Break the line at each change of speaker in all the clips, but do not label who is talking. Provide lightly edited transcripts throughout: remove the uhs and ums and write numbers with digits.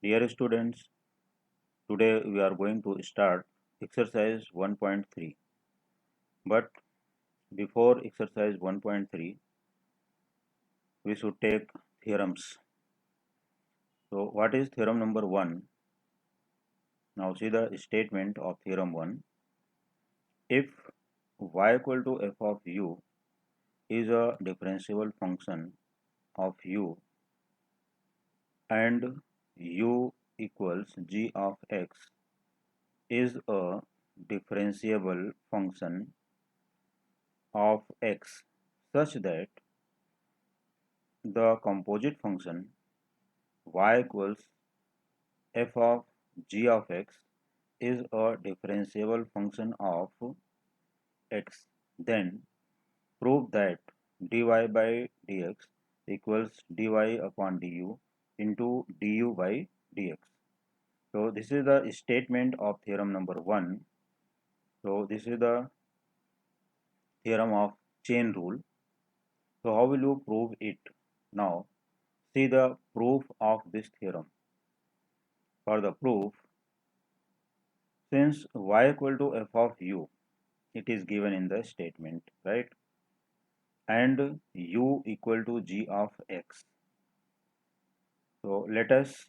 Dear students, today we are going to start exercise 1.3. But before exercise 1.3, we should take theorems. So, what is theorem number 1? Now, see the statement of theorem 1. If y equal to f of u is a differentiable function of u and u equals g of x is a differentiable function of x such that the composite function y equals f of g of x is a differentiable function of x, then prove that dy by dx equals dy upon du into du by dx. So this is the statement of theorem number 1. So this is the theorem of chain rule. So how will you prove it? Now see the proof of this theorem. For the proof, since y equal to f of u, it is given in the statement, right? And u equal to g of x. So let us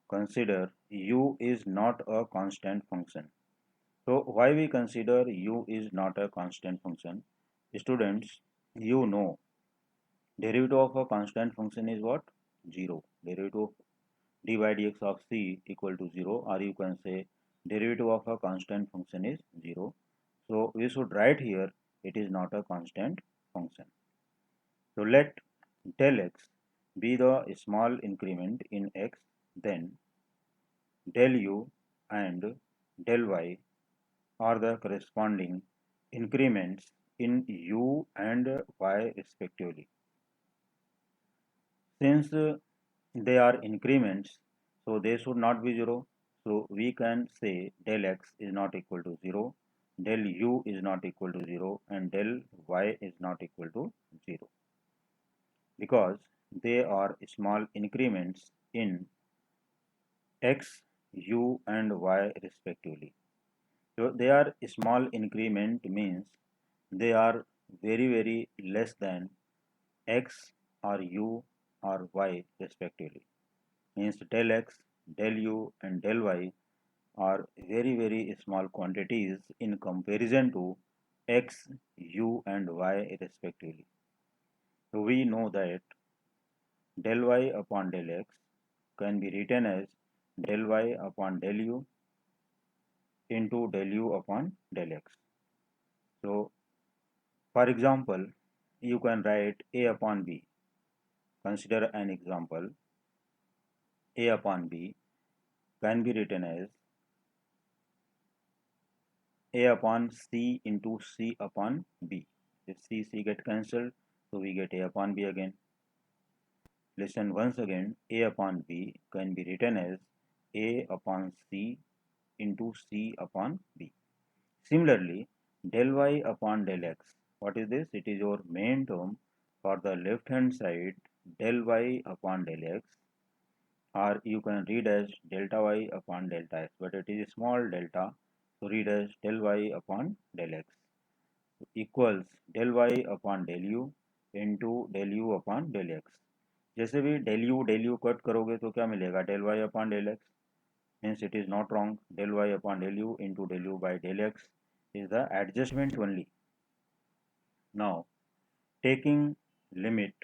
consider u is not a constant function. So why we consider u is not a constant function? Students, you know derivative of a constant function is what? 0. Derivative of dy dx of c equal to 0, or you can say derivative of a constant function is 0. So we should write here it is not a constant function. So let del x be the small increment in x, then del u and del y are the corresponding increments in u and y respectively. Since they are increments, so they should not be 0. So we can say del x is not equal to 0, del u is not equal to 0, and del y is not equal to 0, because they are small increments in x, u and y respectively. So they are small increment means they are very less than x or u or y respectively. Means del x, del u and del y are very small quantities in comparison to x, u and y respectively. So we know that del y upon del x can be written as del y upon del u into del u upon del x. So for example, you can write a upon b. Consider an example. A upon b can be written as a upon c into c upon b. If c get cancelled, so we get a upon b again. Listen once again, a upon b can be written as a upon c into c upon b. Similarly, del y upon del x. What is this? It is your main term for the left hand side, del y upon del x, or you can read as delta y upon delta x, but it is small delta, so read as del y upon del x equals del y upon del u into del u upon del x. जैसे भी del u cut करोगे तो क्या मिलेगा? del y upon del x. Means it is not wrong. Del y upon del u into del u by del x is the adjustment only. Now taking limit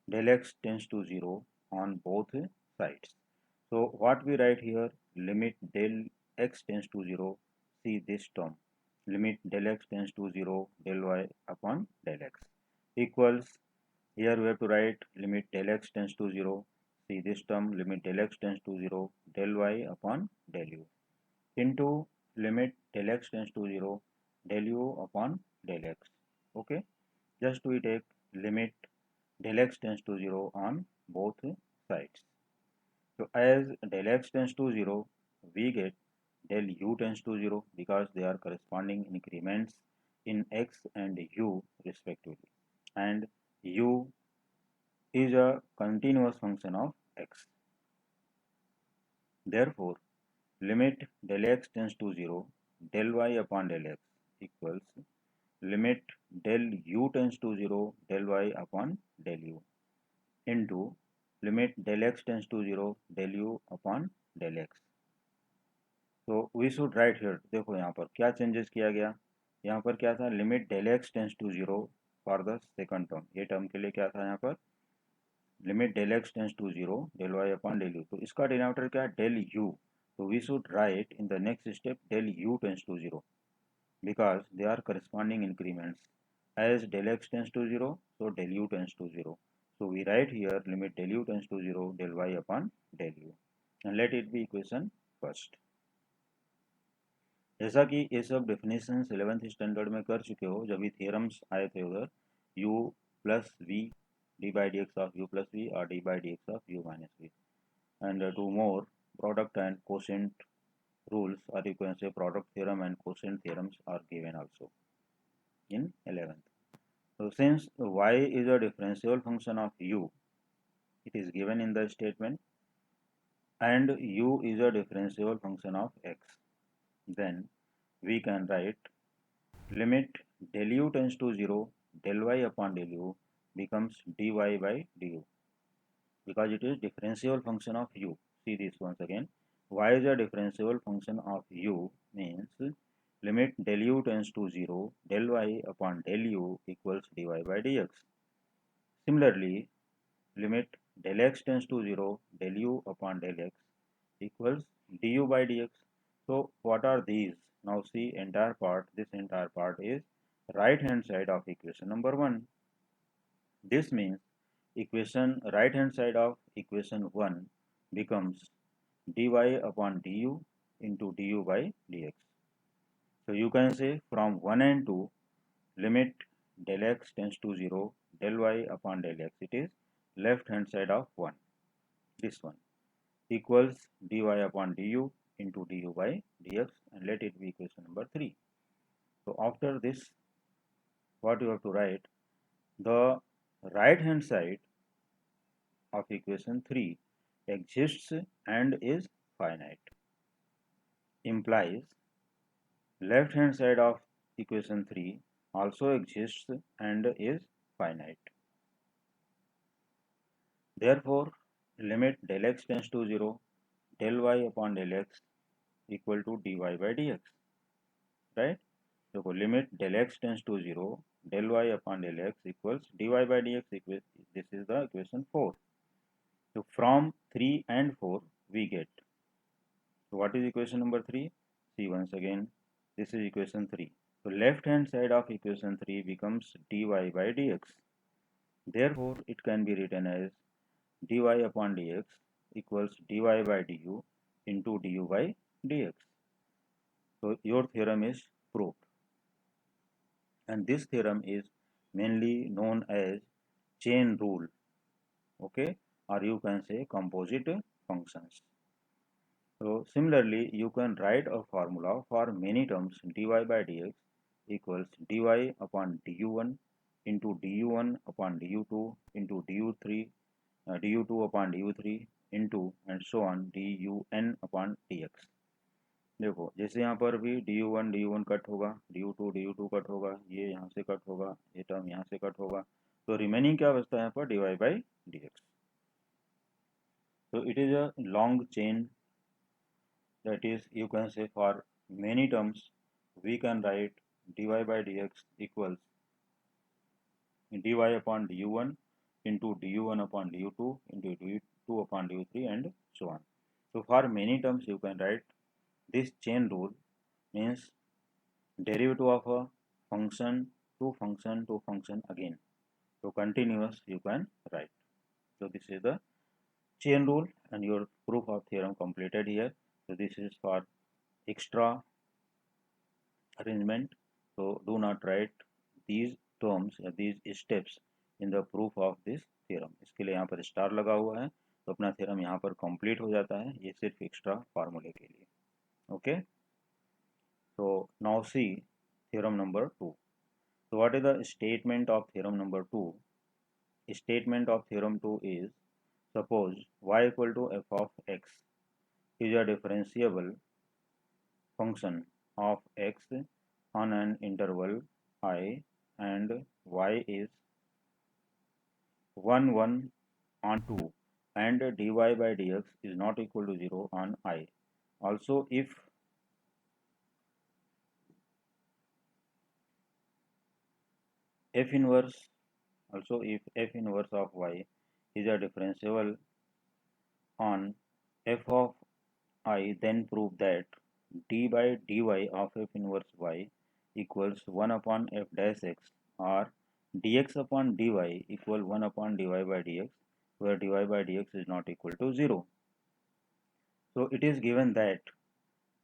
del x tends to 0 on both sides. So what we write here, limit del x tends to 0, see this term, limit del x tends to 0 del y upon del x equals, here we have to write limit del x tends to 0, see this term, limit del x tends to 0 del y upon del u into limit del x tends to 0 del u upon del x. Okay, just we take limit del x tends to 0 on both sides. So as del x tends to 0, we get del u tends to 0 because they are corresponding increments in x and u respectively. And u is a continuous function of x. Therefore, limit del x tends to 0 del y upon del x equals limit del u tends to 0 del y upon del u into limit del x tends to 0 del u upon del x. तो we should right here, देखो यहाँ पर क्या changes किया गया, यहाँ पर क्या था, limit del x tends to zero for the second term, ये टर्म के लिए क्या था यहाँ पर, limit del x tends to zero del Y upon del u, तो इसका डिनोमिनेटर क्या है, डेल यू, तो we should write in the next step del u tends to zero because they are corresponding increments. As del x tends to 0, so del u tends to 0. So we write here limit del u tends to 0 del y upon del u. And let it be equation first. जैसा कि ये सब definitions 11th standard में कर चुके हो जब भी थियरम्स आए थे उधर, u plus V D by D x of U plus V और D by D x of U minus V, and two more product and quotient rules, or you can say product theorem and quotient theorems are given also in 11th. So since y is a differentiable function of u, it is given in the statement, and u is a differentiable function of x, then we can write limit del u tends to 0 del y upon del u becomes dy by du because it is differentiable function of u. See this once again, y is a differentiable function of u means limit del u tends to 0 del y upon del u equals dy by dx. Similarly, limit del x tends to 0 del u upon del x equals du by dx. So what are these? Now see entire part, this entire part is right hand side of equation number 1. This means equation right hand side of equation 1 becomes dy upon du into du by dx. So you can say from 1 and 2 limit del x tends to 0 del y upon del x, it is left hand side of 1, this one, equals dy upon du into du by dx, and let it be equation number 3. So after this, what you have to write, the right hand side of equation 3 exists and is finite, implies left hand side of equation 3 also exists and is finite. Therefore, limit del x tends to 0 del y upon del x equal to dy by dx, right? So limit del x tends to 0 del y upon del x equals dy by dx, this is the equation 4. So from 3 and 4 we get, so what is equation number 3? See once again, this is equation 3. So left hand side of equation 3 becomes dy by dx. Therefore, it can be written as dy upon dx equals dy by du into du by dx. So your theorem is proved, and this theorem is mainly known as chain rule, okay, or you can say composite functions. So similarly, you can write a formula for many terms dy by dx equals dy upon du1 into du1 upon du2 into du3 du2 upon du3 into and so on dun upon dx. देखो जैसे यहाँ पर भी du1 cut होगा, du2 cut होगा, ये यहाँ से कट होगा, ये टर्म यहाँ से कट होगा, तो रिमेनिंग क्या बचता है यहाँ पर, dy by dx. So it is a long chain, that is you can say for many terms we can write dy by dx equals dy upon du1 into du1 upon du2 into du2 upon du3 and so on. So for many terms you can write this chain rule, means derivative of a function to function to function again. So continuous you can write. So this is the chain rule and your proof of theorem completed here. So this is for extra arrangement. So do not write these terms या these steps in the proof of this theorem. इसके लिए यहाँ पर star लगा हुआ है, तो अपना theorem यहाँ पर complete हो जाता है, ये सिर्फ extra formula के लिए. Okay. So now see theorem number 2. So what is the statement of theorem number 2? Statement of theorem 2 is, suppose y equal to f of x, is a differentiable function of x on an interval I and y is 1 1 on 2 and dy by dx is not equal to 0 on I. Also if f inverse of y is a differentiable on f of I, then prove that d by dy of f inverse y equals 1 upon f dash x, or dx upon dy equal 1 upon dy by dx, where dy by dx is not equal to 0. So it is given that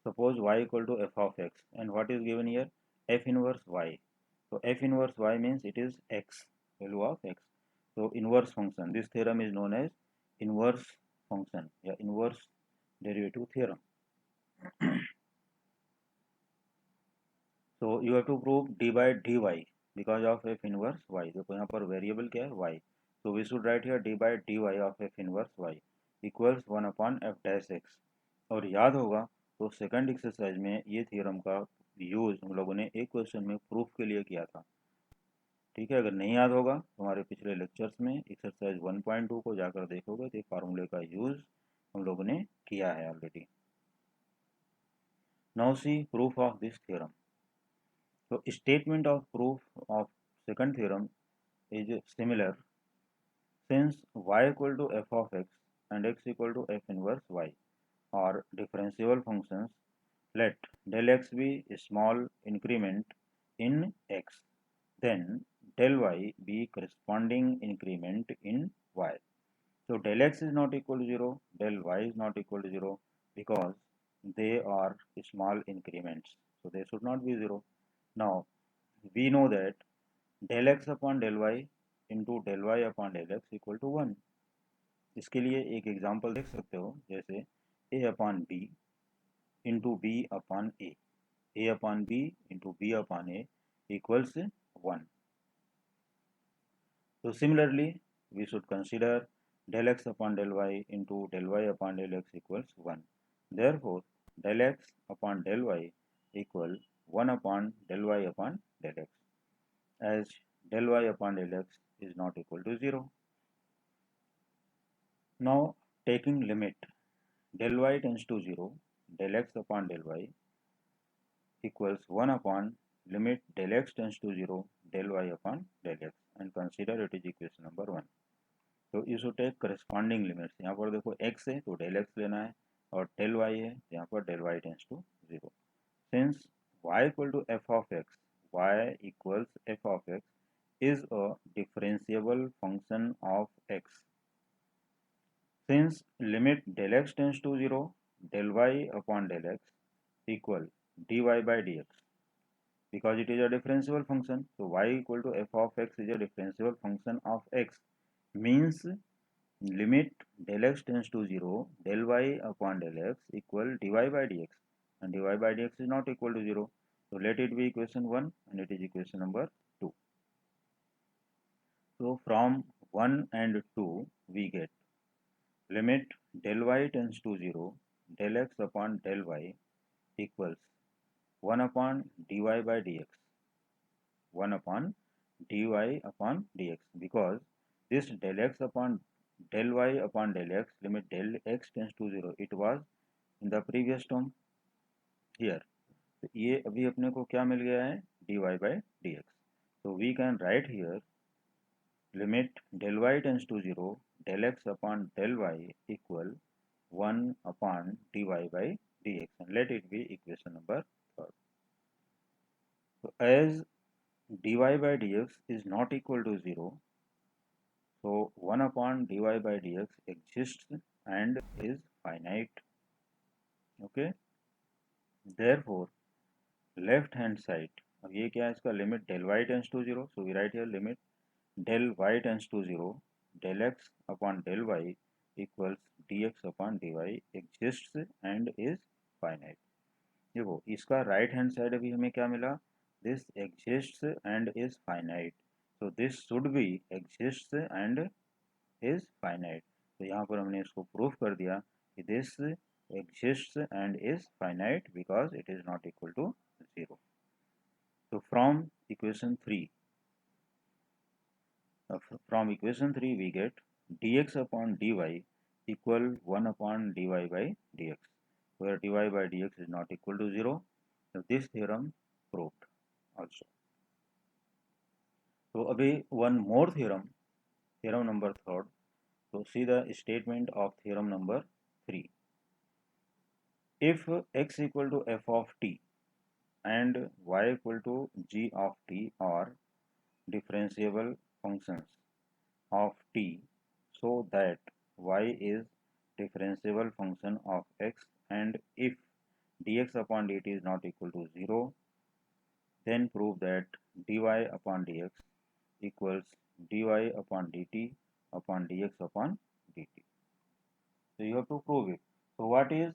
suppose y equal to f of x, and what is given here? F inverse y. So f inverse y means it is x, value of x. So inverse function. This theorem is known as inverse function, inverse derivative theorem. So you have to prove d by dy because of f inverse y. देखो यहाँ पर variable क्या है? y. So we should write here d by dy of f inverse y equals 1 upon f dash x. और याद होगा तो second exercise में ये थ्योरम का यूज हम लोगों ने एक क्वेश्चन में प्रूफ के लिए किया था. ठीक है, अगर नहीं याद होगा तो हमारे पिछले लेक्चर्स में एक्सरसाइज 1.2 को जाकर देखोगे तो फार्मूले का यूज हम लोगों ने किया है already. Now C proof of this theorem. So statement of proof of second theorem is similar. Since y equal to f of x and x equal to f inverse y are differentiable functions, let del x be a small increment in x, then del y be corresponding increment in y. So del x is not equal to 0, del y is not equal to 0 because they are small increments. So they should not be 0. Now we know that del x upon del y into del y upon del x equal to 1. इसके लिए एक example देख सकते हो, जैसे a upon b into b upon a upon b into b upon a equals 1. So similarly we should consider del x upon del y into del y upon del x equals 1. Therefore del x upon del y equal 1 upon del y upon del x, as del y upon del x is not equal to 0. Now taking limit del y tends to 0, del x upon del y equals 1 upon limit del x tends to 0, del y upon del x, and consider it is equation number 1. तो you should take corresponding limits. यहाँ पर देखो x है तो del x लेना है, और del y है यहाँ पर del y tends to 0. Since y equal to f of x, y equals f of x is a differentiable function of x. Since limit del x tends to 0, del y upon del x equal dy by dx, because it is a differentiable function. So y equal to f of x is a differentiable function of x, means limit del x tends to 0, del y upon del x equal dy by dx, and dy by dx is not equal to 0. So let it be equation 1 and it is equation number 2. So from 1 and 2 we get limit del y tends to 0, del x upon del y equals 1 upon dy by dx, 1 upon dy upon dx, because this del x upon del y upon del x, limit del x tends to 0, it was in the previous term here. तो ये अभी अपने को क्या मिल गया है? dy by dx. So we can write here limit del y tends to 0, del x upon del y equal 1 upon dy by dx, and let it be equation number 3. So as dy by dx is not equal to 0, so 1 upon dy by dx exists and is finite. Okay, therefore left hand side, अब ये क्या है इसका? Limit del y tends to 0, so we write here limit del y tends to 0, del x upon del y equals dx upon dy exists and is finite. देखो इसका right hand side अभी हमें क्या मिला? This exists and is finite, so this should be exists and is finite. तो यहाँ पर हमने इसको प्रूफ कर दिया कि this exists and is finite because it is not equal to 0. So from equation 3 we get dx upon dy equal 1 upon dy by dx, where dy by dx is not equal to 0. So this theorem proved also. So abhi one more theorem number 3. So see the statement of theorem number 3. If x equal to f of t and y equal to g of t are differentiable functions of t, so that y is differentiable function of x, and if dx upon dt is not equal to 0, then prove that dy upon dx equals dy upon dt upon dx upon dt. So you have to prove it. So what is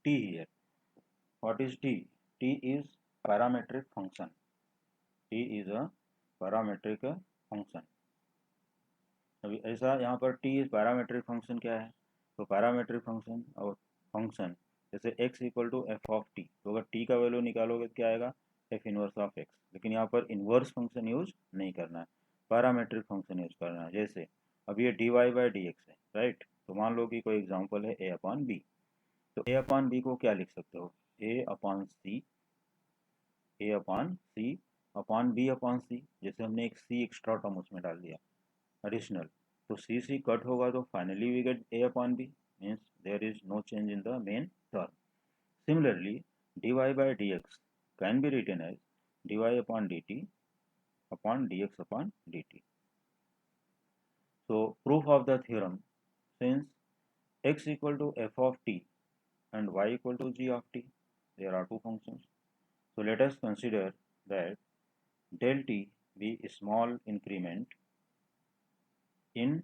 t here? What is t? T is parametric function. T is a parametric function. अभी ऐसा यहाँ पर t is parametric function क्या है? तो parametric function और function जैसे x equal to f of t, तो अगर t का वैल्यू निकालोगे तो क्या आएगा? F inverse of x. लेकिन यहाँ पर इन्वर्स फंक्शन यूज नहीं करना है, पैरामेट्रिक फंक्शन यूज करना है. जैसे अब ये dy बाई डी एक्स है, राइट? तो मान लो कि कोई एग्जाम्पल है a अपॉन बी. तो a अपॉन बी को क्या लिख सकते हो? a upon C, a upon C upon B upon C. जैसे हमने एक c एक्स्ट्रा टर्म उसमें डाल दिया एडिशनल, तो सी सी कट होगा तो finally we get a upon b, means there is no change in the main term. Similarly, dy by dx can be written as dy upon dt upon dx upon dt. So proof of the theorem, since x equal to f of t and y equal to g of t, there are two functions. So let us consider that del t be a small increment in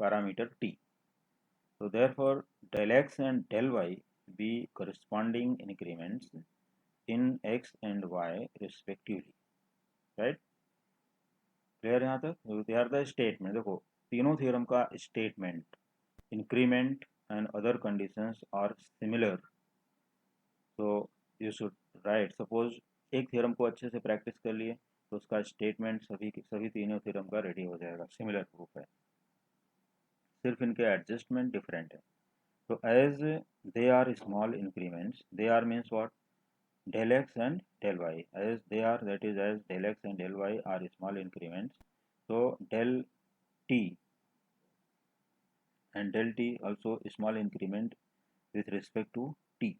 parameter t. So therefore del x and del y be corresponding increments in x and y respectively, right? Clear यहाँ तक? They are the statement. देखो तीनों theorem का statement, increment and other conditions are similar. So you should write. Suppose एक theorem को अच्छे से practice कर लिए तो उसका स्टेटमेंट सभी तीनों थ्योरम का रेडी हो जाएगा. सिमिलर प्रूफ है, सिर्फ इनके एडजस्टमेंट डिफरेंट है. So as they are small increments, they are means what? Del x and del y. As they are, that is, as del x and del y are small increments, so del t and del t also small increment with respect to t.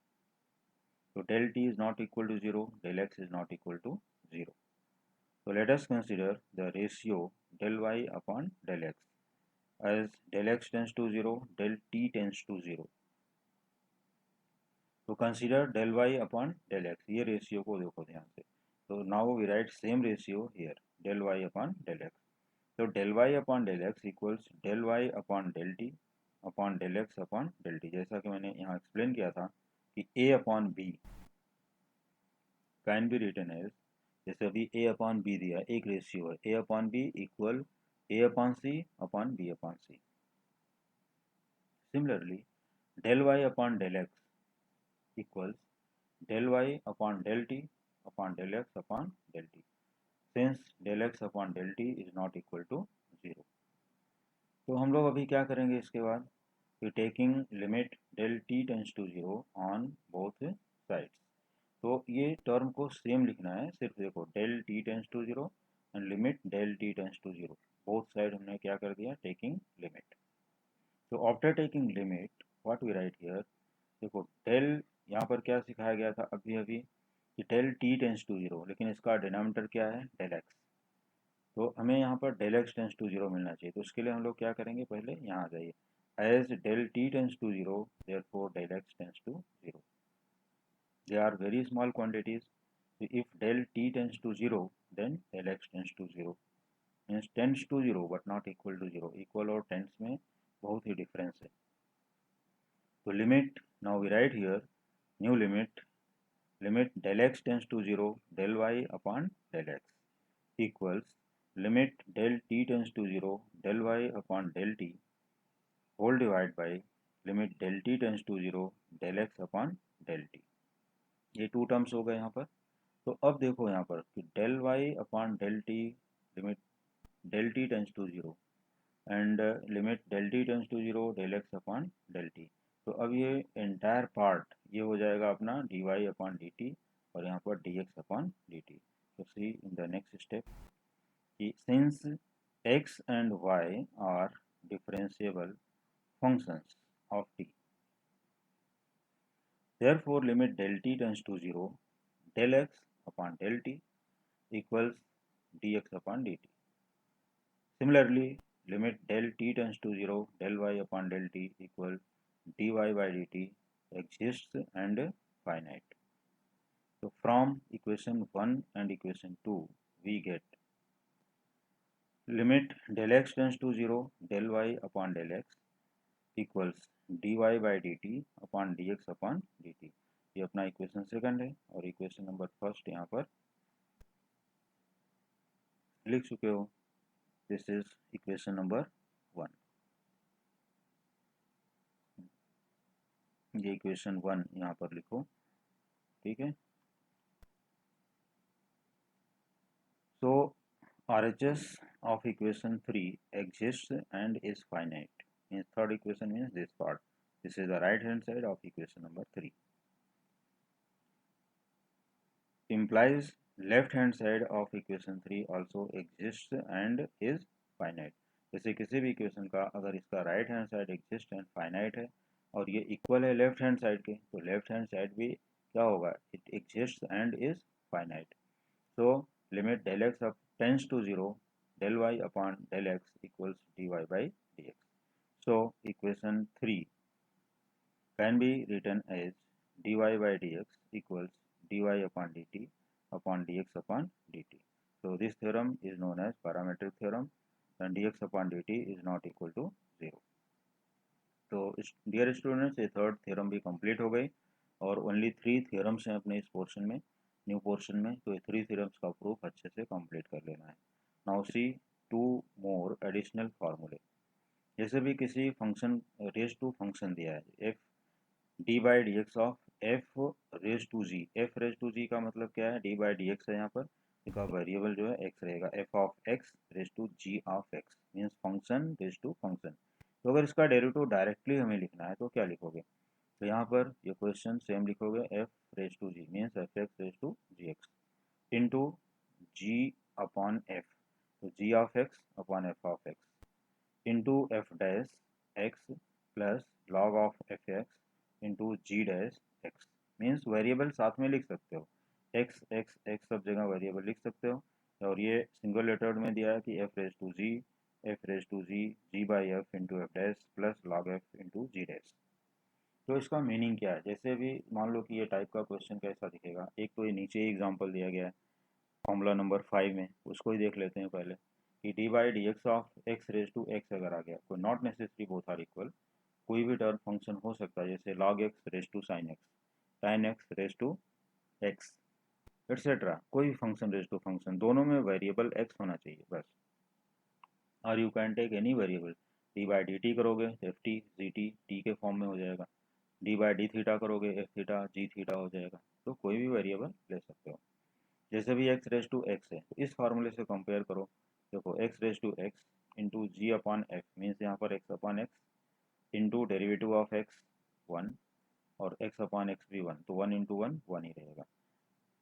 So del t is not equal to 0, del x is not equal to 0. So let us consider the ratio del y upon del x. As del x tends to 0, del t tends to 0. तो consider del Y upon del X. ये ratio को देखो ध्यान से. तो now we write same ratio here, del Y upon del x. तो del Y upon del X equals del Y upon del T upon del x upon del T. जैसा कि मैंने यहाँ एक्सप्लेन किया था कि A upon B can be written as, जैसे अभी ए अपॉन बी दिया, एक रेशियो है ए upon b equal a upon C upon B upon c. Similarly del Y upon del x equals del y upon del t upon del x upon del t, since del x upon del t is not equal to 0. तो हम लोग अभी क्या करेंगे इसके बाद? Taking limit del t tends to 0 on both sides. तो ये टर्म को सेम लिखना है, सिर्फ देखो del t tends to 0 and limit del t tends to 0, both side हमने क्या कर दिया? Taking limit. तो after taking limit what we write here? देखो del यहाँ पर क्या सिखाया गया था अभी अभी कि डेल टी टेंस टू 0, लेकिन इसका डिनोमिनेटर क्या है? Del x. तो हमें यहाँ पर डेल एक्स टेंस टू 0 मिलना चाहिए. तो उसके लिए हम लोग क्या करेंगे? पहले यहाँ आ जाइए. As del t tends to 0, therefore del x tends to 0. They are very small quantities. If del t tends to 0, then del x tends to 0. Means tends to 0 but not equal to 0. Equal और tends में बहुत ही difference है. तो limit now we write here new limit del x tends to 0 del y upon del x equals limit del t tends to 0 del y upon del t whole divided by limit del t terms हो गए यहाँ पर। तो अब देखो यहाँ पर कि del Y upon del t, limit del t tends to zero and limit del t tends to zero del x upon del t. तो अब ये एंटायर पार्ट ये हो जाएगा अपना d y upon d t और यहाँ पर d x upon d t. तो see in the next step कि since x and y are differentiable functions of t, therefore limit del t tends to 0 del x upon del t equals dx upon dt. Similarly, limit del t tends to 0 del y upon del t equals dy by dt exists and finite. So from equation 1 and equation 2 we get limit del x tends to 0 del y upon del x equals d Y by D t upon d x upon d t. ये अपना equation second है और equation number first यहाँ पर लिख चुके हो। This is equation number 1। ये इक्वेशन 1 यहाँ पर लिखो, ठीक है। सो RHS of equation 3 exists and is finite. Means third equation means this part. This is the right hand side of equation number 3. Implies left hand side of equation 3 also exists and is finite. जैसे किसी भी equation का अगर इसका right hand side exist and finite है और ये equal है लेफ्ट हैंड साइड के, तो लेफ्ट हैंड साइड भी क्या होगा, it exist and is finite. So limit del x up tends to zero del y upon del x equals dy by dx. So equation 3 can be written as dy by dx equals dy upon dt upon dx upon dt. So this theorem is known as parametric theorem and dx upon dt is not equal to 0. तो dear students ये third theorem भी complete हो गई और only 3 theorems हैं अपने इस portion में, न्यू पोर्शन में। तो ये 3 थ्योरम्स का प्रूफ अच्छे से कंप्लीट कर लेना है। नाउ सी 2 मोर एडिशनल फार्मूले। जैसे भी किसी फंक्शन रेज टू फंक्शन दिया है F D by D x of F raise to ji, F raise to G का मतलब क्या है, डी बाई डी एक्स है यहाँ पर, इसका वेरिएबल जो है एक्स रहेगा, f of x raise to g of x means function raise to function. तो अगर इसका डेरिवेटिव डायरेक्टली हमें लिखना है तो क्या लिखोगे, तो यहाँ पर ये क्वेश्चन सेम लिखोगे, F raise to G means F X raise to G X into ji upon F, तो G of X upon F of x into F dash X plus log of F X into ji dash X. Means variable साथ में लिख सकते हो, x x x सब जगह variable लिख सकते हो। और ये सिंगल लेटर्ड में दिया है कि f raise to ji, F raise to g, g by f into F dash plus log f into ji dash. तो इसका मीनिंग क्या है, जैसे भी मान लो कि ये टाइप का क्वेश्चन कैसा दिखेगा, एक तो ये नीचे ही एग्जाम्पल दिया गया है फॉर्मूला नंबर 5 में, उसको ही देख लेते हैं पहले कि d by D x of x raise to x अगर आ गया, कोई not necessary both are equal, कोई भी टर्म फंक्शन हो सकता है, जैसे log x raise to sine x, sine x raise to x etcetera, कोई भी फंक्शन रेज टू फंक्शन, दोनों में वेरिएबल एक्स होना चाहिए बस। और you can take any variable, D by D T करोगे F T G T T के फॉर्म में हो जाएगा, डी बाई डी थीटा करोगे एफ थीटा जी थीटा हो जाएगा। तो कोई भी वेरिएबल ले सकते हो। जैसे भी एक्स रेज टू एक्स है तो इस फार्मूले से कंपेयर करो, देखो x raise to x into ji upon f means यहाँ पर x upon x into derivative of x 1 और एक्स अपॉन एक्स भी 1, तो 1 इंटू 1 1 ही रहेगा,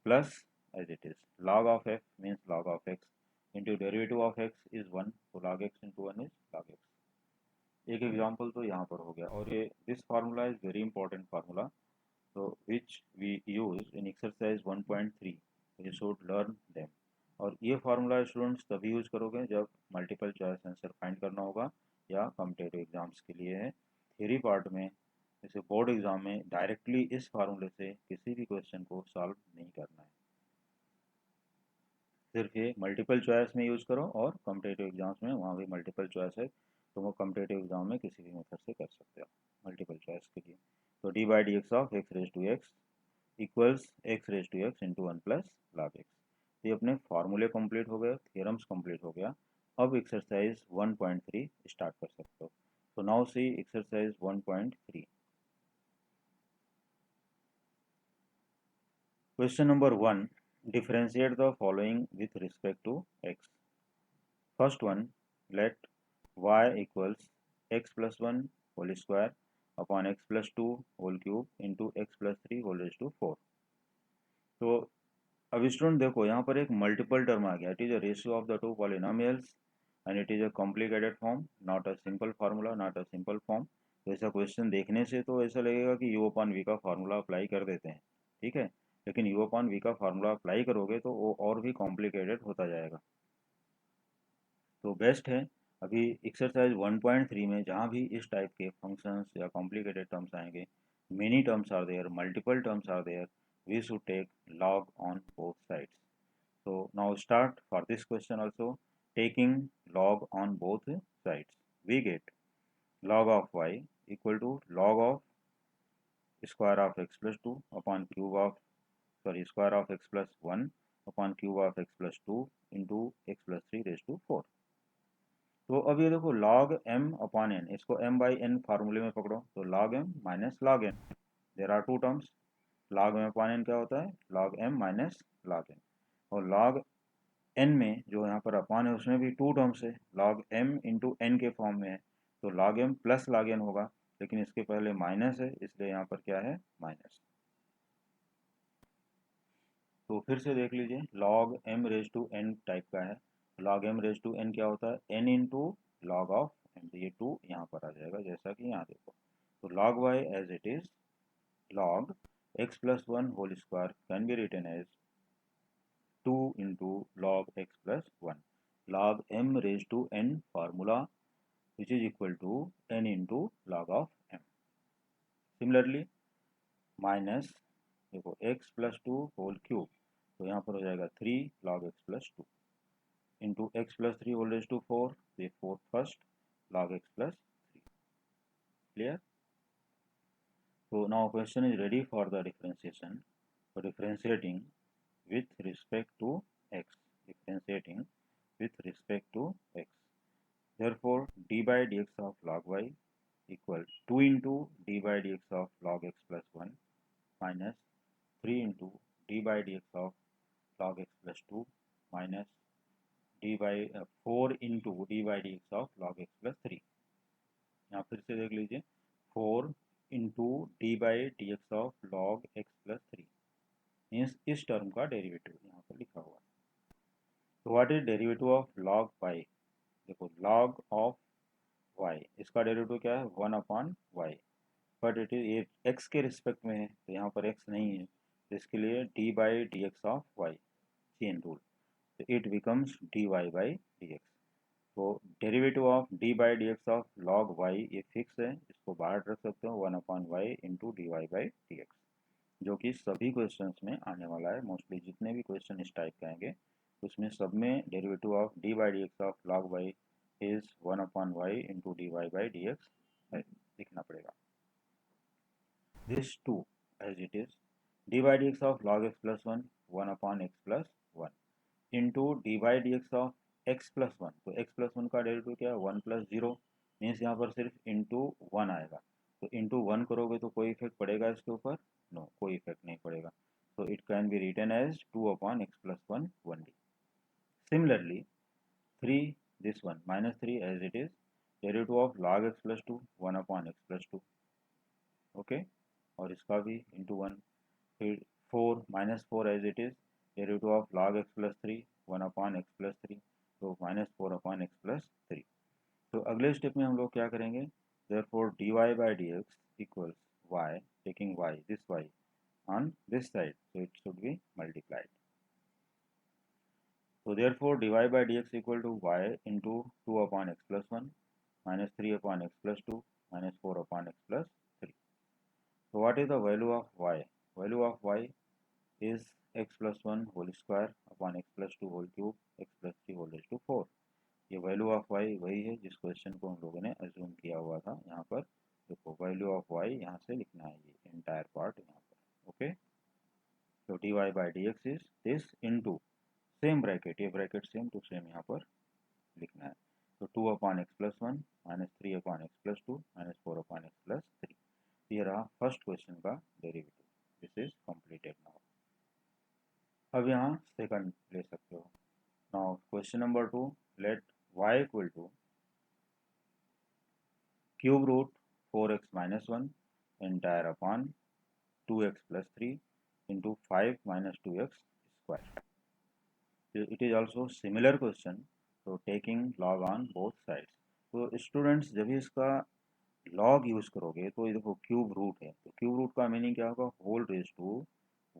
plus as it is log of f means log of x into derivative of x is 1, तो log x into 1 is log x। एक example तो यहाँ पर हो गया। और ये this formula is very important formula, so which we use in exercise 1.3, you should learn them। और ये फार्मूला स्टूडेंट्स तभी यूज करोगे जब मल्टीपल चॉइस आंसर फाइंड करना होगा या कॉम्पिटिटिव एग्जाम्स के लिए है। थ्योरी पार्ट में जैसे बोर्ड एग्जाम में डायरेक्टली इस फार्मूले से किसी भी क्वेश्चन को सॉल्व नहीं करना है, सिर्फ ये मल्टीपल चॉइस में यूज करो और कॉम्पिटिटिव एग्जाम्स में वहाँ भी मल्टीपल चॉइस है, तो वो कॉम्पिटिटिव एग्जाम में किसी भी मेथड से कर सकते हो मल्टीपल चॉइस के लिए। तो d by D x of x raise to x equals x raise to x into 1 plus log x. ये अपने फार्मूले कंप्लीट हो गए, थियरम्स कंप्लीट हो गया। अब एक्सरसाइज 1.3 स्टार्ट कर सकते हो। तो now see exercise 1.3। Question number 1. Differentiate the following with respect to x. First one, let y equals x plus 1 whole square upon x plus 2 whole cube into x plus 3 whole raised to 4. तो अब student देखो यहाँ पर एक multiple term आ गया. It is a ratio of the two polynomials and it is a complicated form, not a simple formula, not a simple form. तो ऐसा question देखने से तो ऐसा लगेगा कि यू अपॉन वी का फार्मूला अप्लाई कर देते हैं, ठीक है. लेकिन यू अपॉन वी का फार्मूला अप्लाई करोगे तो वो और भी कॉम्प्लिकेटेड होता जाएगा. तो बेस्ट है अभी एक्सरसाइज 1.3 में जहाँ भी इस टाइप के फंक्शंस या कॉम्प्लिकेटेड टर्म्स आएंगे, many terms are there, multiple terms are there, we should take log on both sides. So now start for this question also, taking log on both sides. We get log of y equal to log of square of x plus 2 upon cube of square of x plus 1 upon cube of x plus 2 into x plus 3 raised to 4. तो अब ये देखो log m upon n, इसको m by n फार्मूले में पकड़ो तो log m minus log n. There are two terms. log m upon n क्या होता है? log m minus log n. और log n में जो यहाँ पर अपॉन है उसमें भी टू टर्म्स है, log m इंटू एन के फॉर्म में है. तो log m plus log n होगा, लेकिन इसके पहले माइनस है इसलिए यहाँ पर क्या है? माइनस. तो फिर से देख लीजिए, log m raise to n type का है. log m raise to n क्या होता है? n into log of m. तो ये 2 यहाँ पर आ जाएगा जैसा कि यहाँ देखो. तो log y as it is log x plus 1 whole square can be written as 2 into log x plus 1. log m raised to n formula which is equal to n into log of m. Similarly minus देखो x plus 2 whole cube, तो यहाँ पर हो जाएगा 3 log x plus 2 into x plus 3 whole raised to 4, ये 4 first log x plus 3. Clear? So now question is ready for the differentiation. For differentiating with respect to x, differentiating with respect to x. Therefore, d by dx of log y equals 2 into d by dx of log x plus 1 minus 3 into d by dx of log x plus 2 minus d by 4 into d by dx of log x plus 3. यहाँ फिर से देख लीजिए, 4 into d by dx of log x plus 3 means इस term का derivative यहाँ पर लिखा हुआ है. तो what is derivative of log y? देखो log ऑफ y, इसका डेरिवेटिव क्या है? 1 upon y. But it is x के रिस्पेक्ट में है तो यहाँ पर x नहीं है, तो इसके लिए d by D x of y, chain rule. तो it becomes dy by D X. तो derivative of d by D x of log y ये फिक्स है, इसको बाहर रख सकते हो 1 upon Y into D Y by D X, जो कि सभी क्वेश्चंस में आने वाला है. मोस्टली जितने भी क्वेश्चन इस टाइप के आएंगे उसमें सब में derivative of d by D x of log y is 1 upon Y into D Y by D x लिखना पड़ेगा. This 2 as it is d by dx of log x plus 1 1 upon x plus 1 into d by dx of x plus 1. तो x plus 1 का derivative क्या है? 1 plus 0 means यहाँ पर सिर्फ into 1 आएगा. तो इंटू 1 करोगे तो कोई इफेक्ट पड़ेगा इसके ऊपर? नो, कोई इफेक्ट नहीं पड़ेगा. तो it can be written as 2 upon x plus 1 1d. Similarly 3 this one minus 3 as it is derivative of log x plus 2 1 upon x plus 2. Okay, और इसका भी इंटू 1. फिर 4 minus 4 as it is derivative of log x plus 3 1 upon x plus 3, तो minus 4 upon x plus 3. तो अगले step में हम लोग क्या करेंगे? Therefore dy by D x equals y, taking y this y on this side, so it should be multiplied. So therefore dy by dx equal to y into 2 upon x plus 1 minus 3 upon x plus 2 minus 4 upon x plus 3. So what is the value of y? Value of y is x plus 1 whole square upon x plus 2 whole cube x plus 3 whole raised to 4. ये value of y वही है जिस question को हम लोगों ने assume किया हुआ था. यहाँ पर देखो वैल्यू ऑफ y यहाँ से लिखना है, ये एंटायर पार्ट यहाँ पर. ओके, तो dy by D x is this into same bracket, ये ब्रैकेट सेम टू सेम यहाँ पर लिखना है. तो 2 upon x plus 1 minus 3 upon x plus 2 minus 4 upon x plus 3. ये रहा फर्स्ट क्वेश्चन का derivative. This is completed now. अब यहाँ सेकंड ले सकते हो। Now question number 2, let y equal to cube root 4x minus 1 entire upon 2x plus 3 into 5 minus 2x square. It is also similar question, तो taking log on both sides. तो students जब भी इसका log use करोगे तो ये देखो cube root है, तो क्यूब रूट का मीनिंग क्या होगा, whole raise to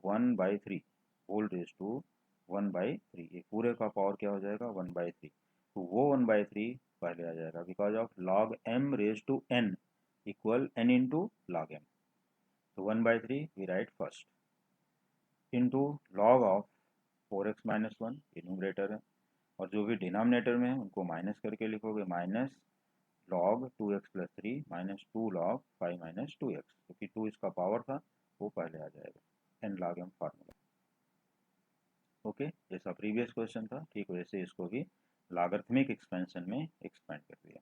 1/3, whole raise to 1/3, ये पूरे का पावर क्या हो जाएगा 1/3, तो वो 1/3 पहले आ जाएगा because of log m raise to n equal n into log m, तो 1/3 we write first into log of 4x minus 1, ये न्यूमरेटर है, और जो भी डिनोमिनेटर में है उनको माइनस करके लिखोगे, minus log 2x plus 3 minus 2 log 5 minus 2x, क्योंकि 2 इसका पावर था वो पहले आ जाएगा n log m formula. Okay, जैसा प्रीवियस क्वेश्चन था ठीक वैसे इसको भी लॉगरिथमिक एक्सपेंशन में एक्सपेंड कर दिया।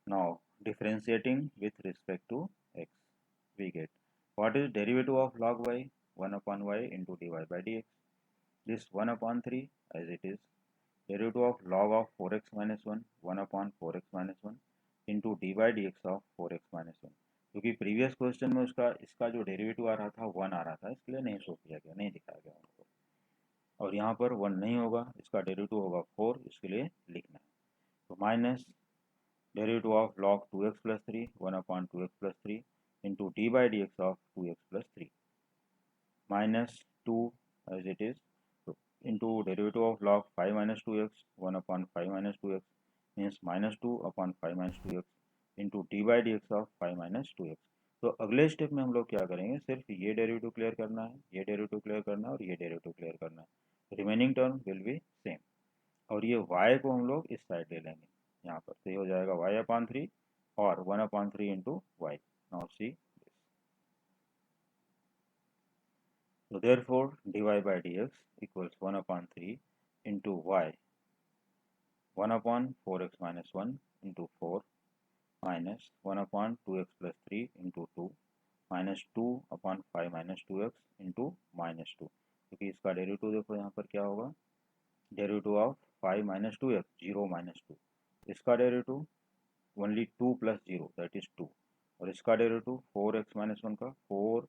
Now differentiating with respect to x, we get what is derivative of log y, 1 upon y into dy by dx, this 1 upon 3 as it is, derivative of log of 4x minus 1, 1 upon 4x minus 1 into dy dx of 4x minus 1, क्योंकि previous question में उसका इसका जो derivative आ रहा था 1 आ रहा था, इसलिए नहीं शो किया गया, नहीं दिखाया गया उनको, और यहाँ पर 1 नहीं होगा, इसका डेरिवेटिव होगा 4, इसके लिए लिखना है। तो minus derivative of log 2x plus 3, 1 upon 2x plus 3 into D by D x of 2x plus 3 minus 2 as it is, तो into derivative of log 5 minus 2x, 1 upon 5 minus 2x means minus 2 upon 5 minus 2x into D by D x of 5 minus 2x। तो अगले step में हम लोग क्या करेंगे, सिर्फ ये डेरिवेटिव क्लियर करना है, ये डेरिवेटिव क्लियर करना है और ये डेरिवेटिव क्लियर करना है, remaining term will be same, और ये y को हम लोग इस साइड ले लेंगे यहाँ पर, तो ये हो जाएगा y अपॉन 3 और 1 upon 3 into y. Now see, so therefore dy by dx equals 1 upon 3 into y, 1 upon 4x minus 1 into 4 minus 1 upon 2x plus 3 into 2 minus 2 upon 5 minus 2x into minus 2, क्योंकि इसका derivative देखो यहाँ पर क्या होगा, derivative of 5 minus 2x 0 minus 2, इसका derivative only 2 plus 0 that is 2, और इसका डेरिवेटिव 4x माइनस 1 का 4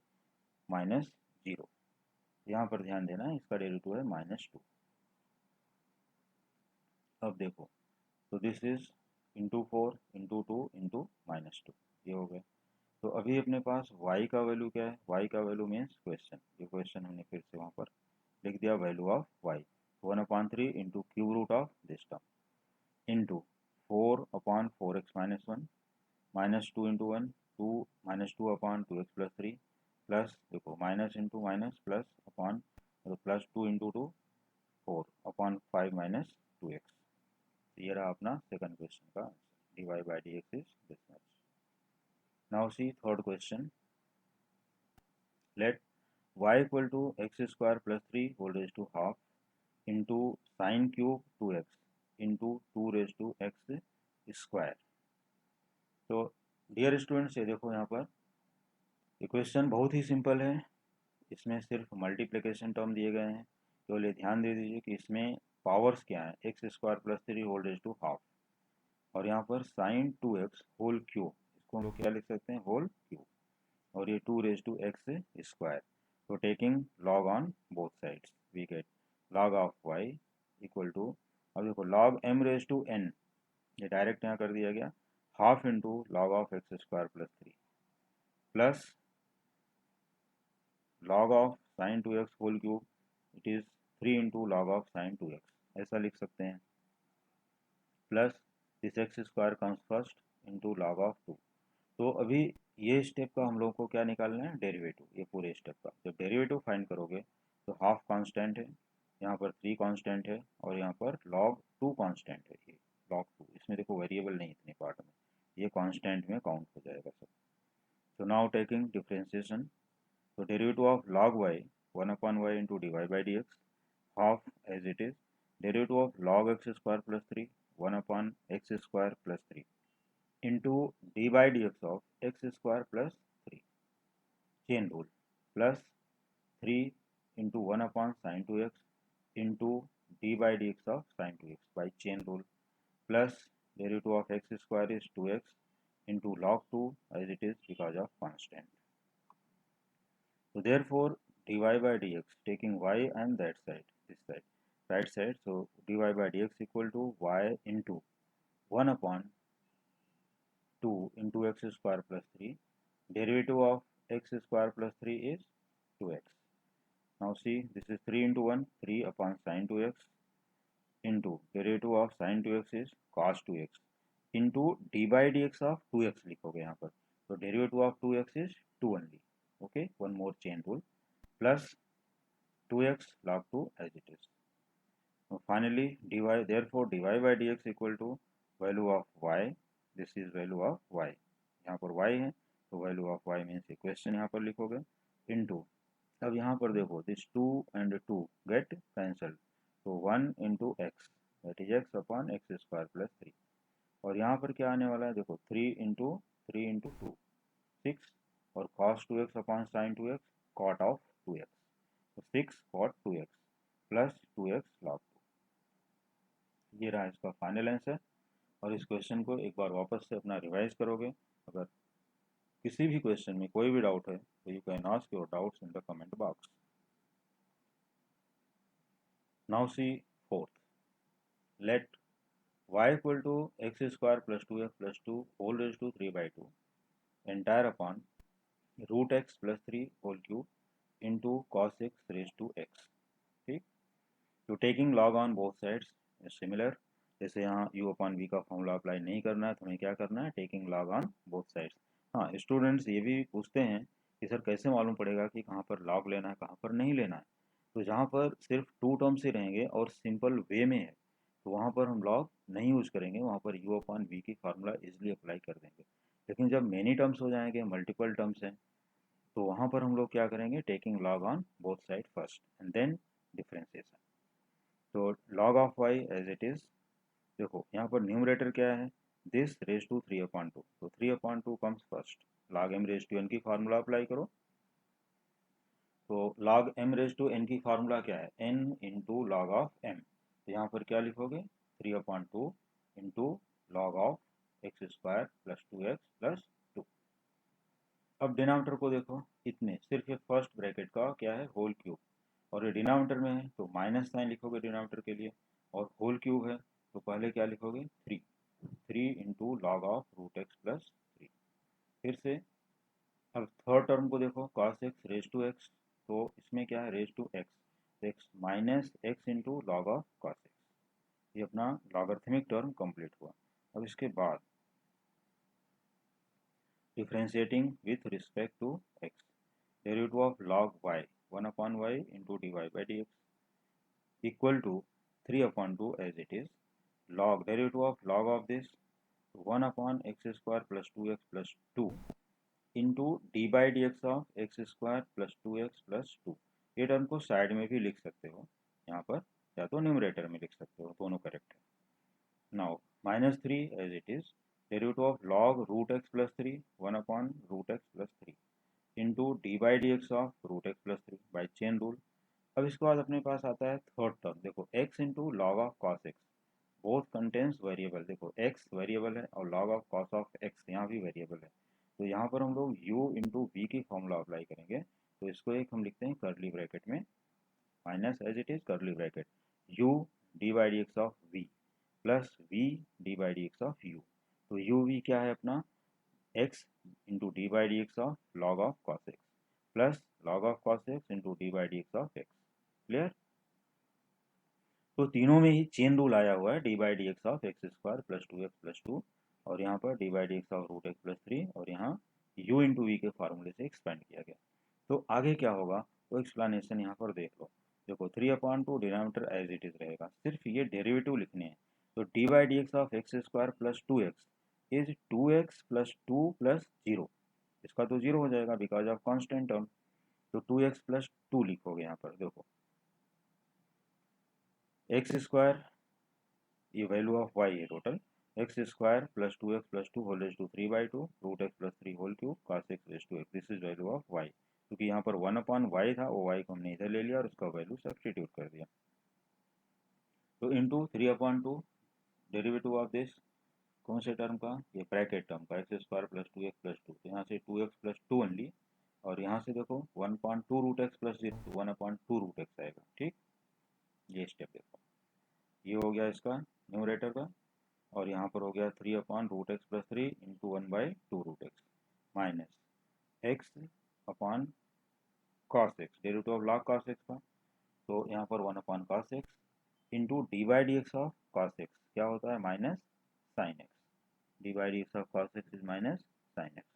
माइनस 0, यहाँ पर ध्यान देना है इसका डेरिवेटिव है -2। अब देखो, तो this is into 4 into 2 into -2, ये हो गया। तो अभी अपने पास y का वैल्यू क्या है, y का वैल्यू मीन्स क्वेश्चन, ये क्वेश्चन हमने फिर से वहाँ पर लिख दिया, value of y 1 upon 3 into cube root of this term into 4 upon 4x minus 1 minus 2 into 1 2 minus 2 upon 2x plus 3 plus देखो minus into minus plus upon plus 2 into 2 4 upon 5 minus 2x। ये रहा अपना second question का answer, dy by dx is this much. Now see third question, let y equal to x square plus 3 whole raised to half into sin cube 2x into 2 raised to x square। तो dear students ये देखो यहाँ पर equation बहुत ही simple है, इसमें सिर्फ multiplication term दिए गए हैं, केवल ये ध्यान दे दीजिए कि इसमें पावर्स क्या है, x square plus 3 whole raise to half, और यहाँ पर साइन 2x होल क्यूब, इसको हम लोग क्या लिख सकते हैं, होल क्यूब, और ये 2 रेज टू एक्स स्क्वायर, तो taking log on both sides we get log of y equal to, अब देखो log m raise to n, ये डायरेक्ट यहाँ कर दिया गया, half into log of x square plus 3 plus log of sin 2x whole cube, it is 3 into log of sin 2x, ऐसा लिख सकते हैं, plus this x square comes first into log of 2। तो अभी ये स्टेप का हम लोग को क्या निकालना है, डेरिवेटिव, ये पूरे स्टेप का जब डेरिवेटिव फाइंड करोगे तो हाफ कांस्टेंट है, यहाँ पर 3 कांस्टेंट है, और यहाँ पर log 2 कांस्टेंट है, ये log 2, इसमें देखो वेरिएबल नहीं इतने पार्ट में, ये कांस्टेंट में काउंट हो जाएगा सब। So now taking differentiation, so derivative of log y 1 upon y into dy by dx half as it is, derivative of log x square plus 3 1 upon x square plus 3 into d by dx of x square plus 3, chain rule, plus 3 into 1 upon sin 2x into d by dx of sin 2x by chain rule, plus derivative of x square is 2x into log 2 as it is because of constant. So therefore dy by dx, taking y and that side, this side, right side, so dy by dx equal to y into 1 upon 2 into x square plus 3. Derivative of x square plus 3 is 2x. Now see, this is 3 into 1, 3 upon sin 2x into derivative of sin 2x is cos 2x into d by dx of 2x लिखोगे यहाँ पर. So derivative of 2x is 2 only. Okay, one more chain rule, plus 2x log 2 as it is. So finally dy, therefore dy by dx equal to value of y, this is value of y, यहाँ पर y है तो value of y means equation यहाँ पर लिखोगे into, अब यहाँ पर देखो this 2 and 2 get cancelled, तो 1 into x that is x upon x square plus 3, और यहाँ पर क्या आने वाला है देखो 3 into 2 6, और cos 2x upon sin 2x cot of 2x, तो 6 cot 2x plus 2x log 2. ये रहा इसका फाइनल आंसर. और इस क्वेश्चन को एक बार वापस से अपना रिवाइज करोगे. अगर किसी भी क्वेश्चन में कोई भी डाउट है तो you can ask your doubts in the comment box. Now see fourth, let y equal to x square plus 2x plus 2 whole raised to 3 by 2 entire upon root x plus 3 whole cube into cos x raised to x. ठीक, तो taking log on both sides is similar. जैसे यहाँ u upon v का formula apply नहीं करना है तो हमें क्या करना है, taking log on both sides. हाँ, स्टूडेंट्स ये भी पूछते हैं कि सर कैसे मालूम पड़ेगा कि कहाँ पर log लेना है कहाँ पर नहीं लेना है. तो जहाँ पर सिर्फ टू टर्म्स ही रहेंगे और सिंपल वे में है तो वहाँ पर हम log नहीं यूज करेंगे, वहाँ पर u अपॉन v की फार्मूला इजिली अप्लाई कर देंगे. लेकिन जब मेनी टर्म्स हो जाएंगे, मल्टीपल टर्म्स हैं, तो वहाँ पर हम लोग क्या करेंगे, taking log on both side first and then differentiation. तो log of y as it is, देखो यहाँ पर न्यूमरेटर क्या है, दिस रेज टू 3/2, तो 3/2 comes first, log m raise to n की फार्मूला अप्लाई करो. तो log m raise to n की फार्मूला क्या है, n into log of m. तो यहाँ पर क्या लिखोगे, 3/2 into log of x square plus 2x plus 2. अब डिनोमिनेटर को देखो, इतने सिर्फ ये फर्स्ट ब्रैकेट का क्या है, होल क्यूब, और ये डिनोमिनेटर में है तो माइनस साइन लिखोगे डिनोमिनेटर के लिए, और होल क्यूब है तो पहले क्या लिखोगे, 3 into log of root x plus 3. फिर से अब थर्ड टर्म को देखो, cos x raise to x, तो इसमें क्या है, raise to x, x minus x into log of cos x. ये अपना लॉगरिथमिक टर्म कंप्लीट हुआ. अब इसके बाद differentiating with respect to x, derivative of log y 1/y into dy by dx equal to 3/2 as it is, log derivative of log of this 1 upon x square plus 2x plus 2 into D by D x of x square plus 2x plus 2. ये term को side में भी लिख सकते हो यहाँ पर, या तो न्यूमरेटर में लिख सकते हो, दोनों करेक्ट है. Now -3 as it is, derivative of log root x plus 3 1 upon root x plus 3 into D by D x of root x plus 3 by chain rule. अब इसके बाद अपने पास आता है थर्ड टर्म, देखो x into log of cos x, both contents variable. देखो x variable है और log of cos of x यहाँ भी वेरिएबल है, तो यहाँ पर हम लोग u इंटू वी की फॉर्मूला अप्लाई करेंगे. तो इसको एक हम लिखते हैं कर्ली ब्रैकेट में, minus as it is curly bracket u d by D x of v plus v d by D x of u. तो u v क्या है अपना, x into D by D x of log of cos x plus log of cos x into D by D x of x. Clear. तो तीनों में ही chain rule आया हुआ है, d by D x of x square plus 2x plus 2, और यहाँ पर d by D x of root x plus 3, और यहाँ u इंटू वी के फार्मूले से एक्सपेंड किया गया. तो आगे क्या होगा वो एक्सप्लेनेशन यहाँ पर देख लो. देखो 3/2 डिनोमिनेटर एज इट इज रहेगा, सिर्फ ये डेरिवेटिव लिखने हैं. तो d by D x of x square plus 2x is 2x plus 2 plus 0, इसका तो 0 हो जाएगा बिकॉज ऑफ कॉन्स्टेंट टर्म. तो 2x प्लस 2 लिखोगे यहाँ पर, देखो एक्स स्क्वायर, ये वैल्यू ऑफ y है total, x square plus 2x plus 2 whole raise to 3/2 root x plus 3 whole cube cos x raise to x, this is value of y. क्योंकि यहाँ पर 1/y था, वो y को हमने इधर ले लिया और उसका वैल्यू सब्सटीट्यूट कर दिया. तो इंटू 3/2 डेरिवेटिव ऑफ दिस कौन से टर्म का, ये ब्रैकेट टर्म का x² + 2x + 2, तो यहाँ से 2x + 2 ओनली, और यहाँ से देखो 1/2 रूट एक्स प्लस 0, तो 1/2 रूट एक्स आएगा। ठीक, ये स्टेप देखो, ये हो गया इसका न्यूमरेटर का, और यहाँ पर हो गया 3/√x + 3 into 1/2 root x minus x upon cos x, derivative of log cos x का, तो यहाँ पर 1/cos x into dy/dx of cos x क्या होता है, minus sine x, dy/dx of cos x is minus sine x,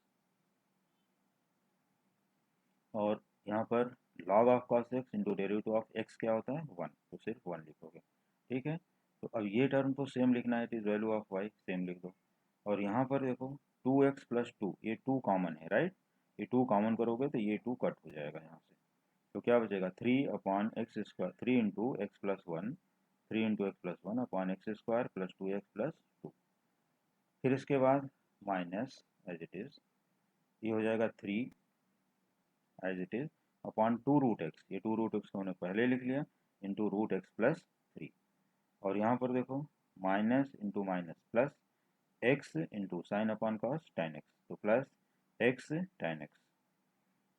और यहाँ पर log of cos x into derivative of x क्या होता है, 1, तो सिर्फ 1 लिखोगे। ठीक है, तो अब ये टर्म तो सेम लिखना है, it is value of y same लिख दो, और यहाँ पर देखो 2x + 2, ये 2 कॉमन है राइट, ये 2 कॉमन करोगे तो ये 2 कट हो जाएगा यहाँ से, तो क्या बचेगा 3/x² 3 into x plus 1, 3 into x plus 1 upon x² + 2x + 2, फिर इसके बाद माइनस एज इट इज, ये हो जाएगा 3 as it is upon 2√x, ये 2√x को हमने पहले लिख लिया, इंटू √x + 3, और यहाँ पर देखो minus into minus plus x into sine upon cos tan x, तो प्लस x tan x,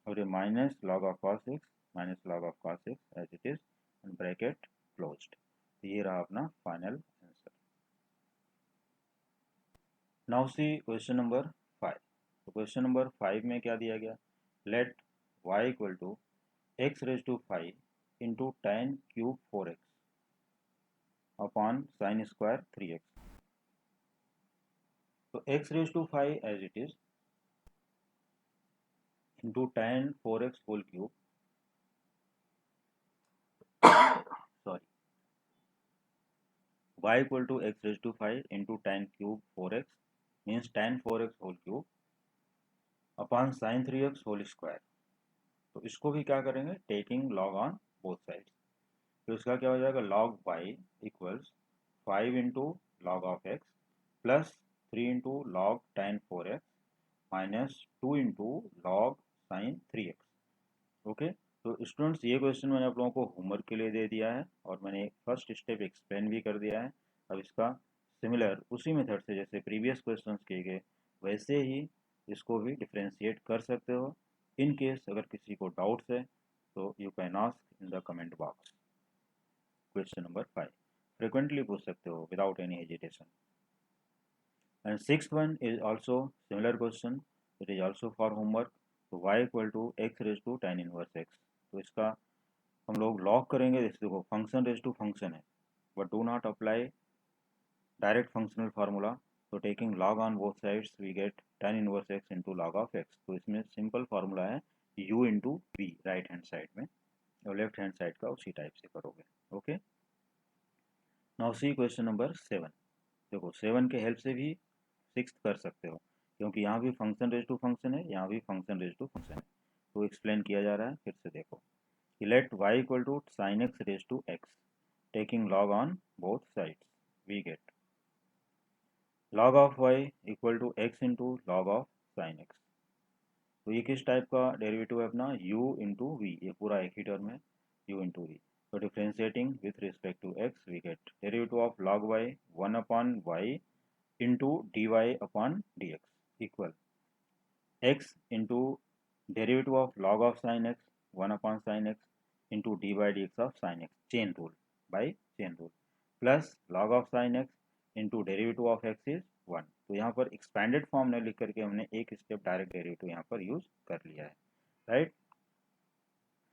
और ये minus log of cos x minus log of cos x as it is bracket closed, तो ये रहा अपना final answer. Now see question number 5, तो question number 5 में क्या दिया गया, late y = x⁵ into tan³ 4x upon sin² 3x, तो x⁵ as it is into tan 4x whole cube, sorry, y = x⁵ into tan³ 4x means tan 4x whole cube upon sin 3x whole square, तो इसको भी क्या करेंगे, taking log on both sides, तो इसका क्या हो जाएगा, log y equals 5 into log of x plus 3 into log tan 4x minus 2 into log sin 3x। Okay, तो स्टूडेंट्स ये क्वेश्चन मैंने आप लोगों को होमवर्क के लिए दे दिया है, और मैंने फर्स्ट स्टेप एक्सप्लेन भी कर दिया है। अब इसका सिमिलर उसी मेथड से जैसे प्रीवियस क्वेश्चंस किए गए वैसे ही इसको भी डिफ्रेंशिएट कर सकते हो। इन केस अगर किसी को डाउट्स है तो you can ask in the comment box. Question number 5 frequently पूछ सकते हो without any hesitation. And sixth one is also similar question, it is also for homework. तो y = x tan 1x, तो इसका हम लोग लॉग करेंगे, जैसे देखो फंक्शन रेज टू फंक्शन है but do not apply direct functional formula, तो taking log on both sides we get tan 1x into log of x, तो इसमें सिंपल फार्मूला है u into V right hand side में, और left hand side का उसी type से करोगे। Okay, now see question number 7, देखो 7 के हेल्प से भी सिक्स कर सकते हो, क्योंकि यहाँ भी फंक्शन रेज टू फंक्शन है, यहाँ भी फंक्शन रेज टू फंक्शन है, तो एक्सप्लेन किया जा रहा है फिर से। देखो let y = sin x⁵x, taking log on both sides we get log of y equal to x into log of sin x, तो ये किस टाइप का डेरिवेटिव है अपना, u इंटू वी, ये पूरा एक ही टर्म है u इंटू वी, तो differentiating with respect to x we get derivative of log y 1/y into dy upon dx equal x into derivative of log of sin x 1/sin x into dy/dx of sin x, chain rule by chain rule, plus log of sin x into derivative of x is 1, तो यहाँ पर expanded form में लिख करके हमने एक step direct derivative यहाँ पर यूज कर लिया है right.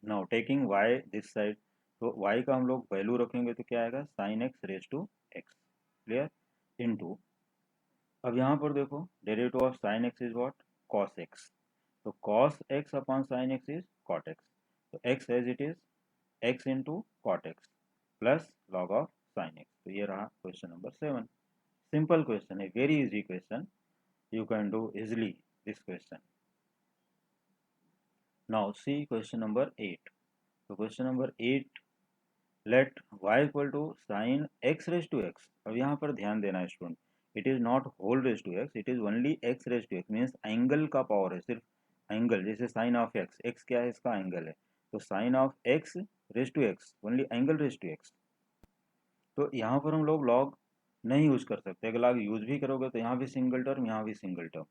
Now taking y this side, तो y का हम लोग वैल्यू रखेंगे तो क्या आएगा sin x⁵x, क्लियर, इंटू अब यहाँ पर देखो derivative of sin x is what, cos x, तो cos x upon sin x is cot x, तो x as it is x into cot x plus log of sin x, तो ये रहा question number 7। Simple question है, very easy question, you can do easily this question. Now see question number 8, तो question number 8 let y = sin x⁵x, अब यहाँ पर ध्यान देना है student, it is not whole raise to x, इट इज ओनली x⁵x, मीन्स एंगल का पावर है, सिर्फ एंगल, जैसे साइन ऑफ एक्स, एक्स क्या है इसका एंगल है, तो sine of x⁵x only angle raise to x, तो यहाँ पर हम लोग लॉग नहीं यूज़ कर सकते। अगर लॉग यूज़ भी करोगे तो यहाँ भी सिंगल टर्म, यहाँ भी सिंगल टर्म,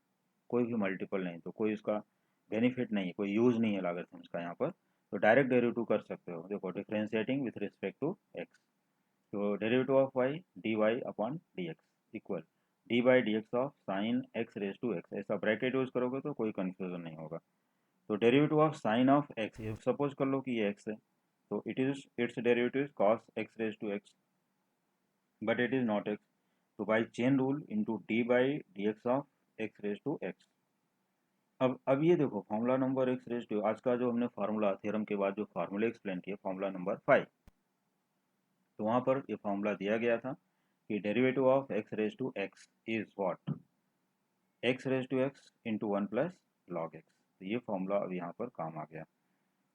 कोई भी मल्टीपल नहीं, तो कोई उसका बेनिफिट नहीं है, कोई यूज़ नहीं है लॉगरिथम्स का यहाँ पर। तो डायरेक्ट डेरिवेटिव कर सकते हो। देखो, differentiating with respect to x, तो derivative of y d y upon d x equal d by D x of sine x raise to x. ऐसा ब्रैकेट यूज़ करोगे तो कोई कन्फ्यूजन नहीं होगा। तो derivative of sine of x, suppose कर लो कि ये एक्स है, तो its derivative is cos x raise to x, but it is not x. तो by chain rule into D by D x of x raise to x. अब ये देखो, formula number x raise to, आज का जो हमने formula theorem के बाद जो फार्मूला एक्सप्लेन किया, फॉर्मूला नंबर 5, तो वहाँ पर ये फॉर्मूला दिया गया था कि derivative of x raise to x is what, x raise to x into 1 plus log x. तो ये फॉर्मूला अब यहाँ पर काम आ गया।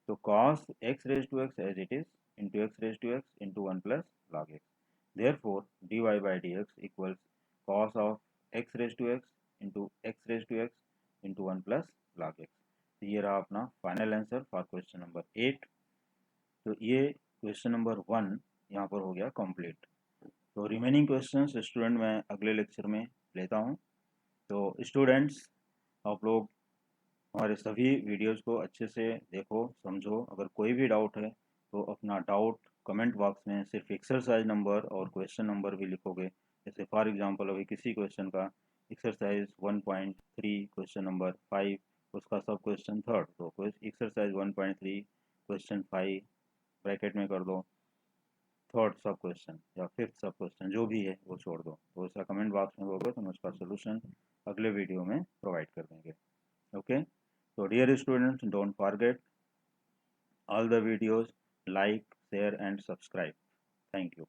तो cos x raised to x as it is into x raised to x into 1 plus log x. Therefore, dy by dx equals cos of x raised to x into x raised to x into 1 plus log x. तो ये रहा अपना final answer for question number 8। तो ये question number 1 यहाँ पर हो गया कंप्लीट। तो रिमेनिंग क्वेश्चंस स्टूडेंट मैं अगले लेक्चर में लेता हूँ। तो स्टूडेंट्स, आप लोग हमारे सभी वीडियोज़ को अच्छे से देखो, समझो। अगर कोई भी डाउट है तो अपना डाउट कमेंट बॉक्स में सिर्फ एक्सरसाइज नंबर और क्वेश्चन नंबर भी लिखोगे। जैसे फॉर एग्जांपल अभी किसी क्वेश्चन का एक्सरसाइज 1.3 क्वेश्चन नंबर 5, उसका सब क्वेश्चन थर्ड, तो एक्सरसाइज 1.3 क्वेश्चन 5 ब्रैकेट में कर दो, थर्ड सब क्वेश्चन या फिफ्थ सब क्वेश्चन जो भी है वो छोड़ दो। तो उसका कमेंट बॉक्स में होगा तो हम उसका सोल्यूशन अगले वीडियो में प्रोवाइड कर देंगे। Okay, so dear students, don't forget all the videos, like, share and subscribe. Thank you.